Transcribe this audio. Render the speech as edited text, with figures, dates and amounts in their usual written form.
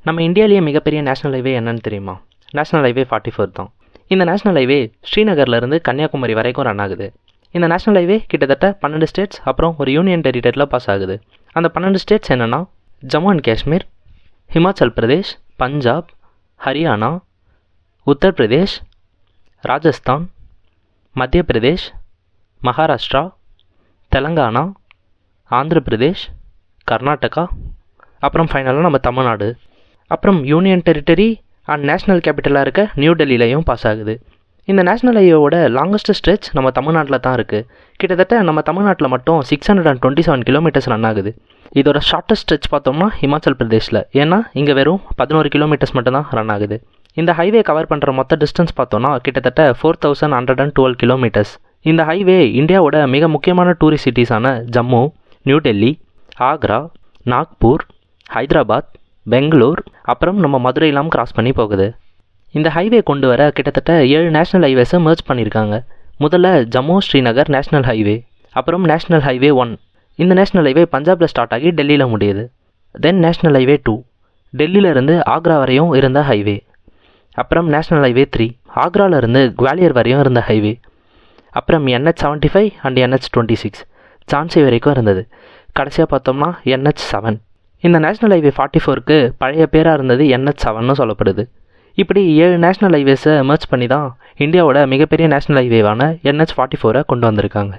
நம்ம இந்தியாவிலேயே மிகப்பெரிய நேஷனல் ஹைவே என்னன்னு தெரியுமா? நேஷனல் ஹைவே 44 தான். இந்த நேஷனல் ஹைவே ஸ்ரீநகர்லேருந்து கன்னியாகுமரி வரைக்கும் ரன் ஆகுது. இந்த நேஷனல் ஹைவே கிட்டத்தட்ட 12 ஸ்டேட்ஸ் அப்புறம் ஒரு யூனியன் டெரிட்டரியில் பாஸ் ஆகுது. அந்த 12 ஸ்டேட்ஸ் என்னென்னா ஜம்மு அண்ட் காஷ்மீர், ஹிமாச்சல் பிரதேஷ், பஞ்சாப், ஹரியானா, உத்தரப்பிரதேஷ், ராஜஸ்தான், மத்திய பிரதேஷ், மகாராஷ்டிரா, தெலங்கானா, ஆந்திர பிரதேஷ், கர்நாடகா, அப்புறம் ஃபைனலாக நம்ம தமிழ்நாடு. அப்புறம் யூனியன் டெரிட்டரி அண்ட் நேஷ்னல் கேபிட்டலாக இருக்க நியூ டெல்லியிலையும் பாஸ் ஆகுது. இந்த நேஷ்னல் ஹைவேவோட லாங்கஸ்ட் ஸ்ட்ரெச் நம்ம தமிழ்நாட்டில் தான் இருக்குது. கிட்டத்தட்ட நம்ம தமிழ்நாட்டில் மட்டும் 627 கிலோமீட்டர்ஸ் ரன் ஆகுது. இதோட ஷார்ட்டஸ்ட் ஸ்ட்ரெச் பார்த்தோம்னா ஹிமாச்சல் பிரதேஷில், ஏன்னா இங்கே வெறும் 11 கிலோமீட்டர்ஸ் மட்டும்தான் ரன் ஆகுது. இந்த ஹைவே கவர் பண்ணுற மொத்த டிஸ்டன்ஸ் பார்த்தோன்னா கிட்டத்தட்ட 4112 கிலோமீட்டர்ஸ். இந்த ஹைவே இந்தியாவோட மிக முக்கியமான டூரிஸ்ட் சிட்டிஸான ஜம்மு, நியூ டெல்லி, ஆக்ரா, நாக்பூர், ஹைதராபாத், பெங்களூர், அப்புறம் நம்ம மதுரையெல்லாம் கிராஸ் பண்ணி போகுது. இந்த ஹைவே கொண்டு வர கிட்டத்தட்ட 7 நேஷ்னல் ஹைவேஸை மெர்ஜ் பண்ணியிருக்காங்க. முதல்ல ஜம்மு ஸ்ரீநகர் நேஷ்னல் ஹைவே, அப்புறம் நேஷ்னல் ஹைவே 1. இந்த நேஷ்னல் ஹைவே பஞ்சாபில் ஸ்டார்ட் ஆகி டெல்லியில் முடியுது. தென் நேஷ்னல் ஹைவே 2 டெல்லியிலேருந்து ஆக்ரா வரையும் இருந்த ஹைவே. அப்புறம் நேஷ்னல் ஹைவே 3 ஆக்ராவிலேருந்து குவாலியர் வரையும் இருந்த ஹைவே. அப்புறம் NH75 அண்ட் NH26 ஜான்சி வரைக்கும் இருந்தது. கடைசியாக பார்த்தோம்னா NH7. இந்த நேஷ்னல் ஹைவே 44க்கு பழைய பேராக இருந்தது NH7ன்னு சொல்லப்படுது. இப்படி 7 நேஷ்னல் ஹைவேஸை மெர்ஜ் பண்ணி தான் இந்தியாவோட மிகப்பெரிய நேஷ்னல் ஹைவேவான NH44 கொண்டு வந்திருக்காங்க.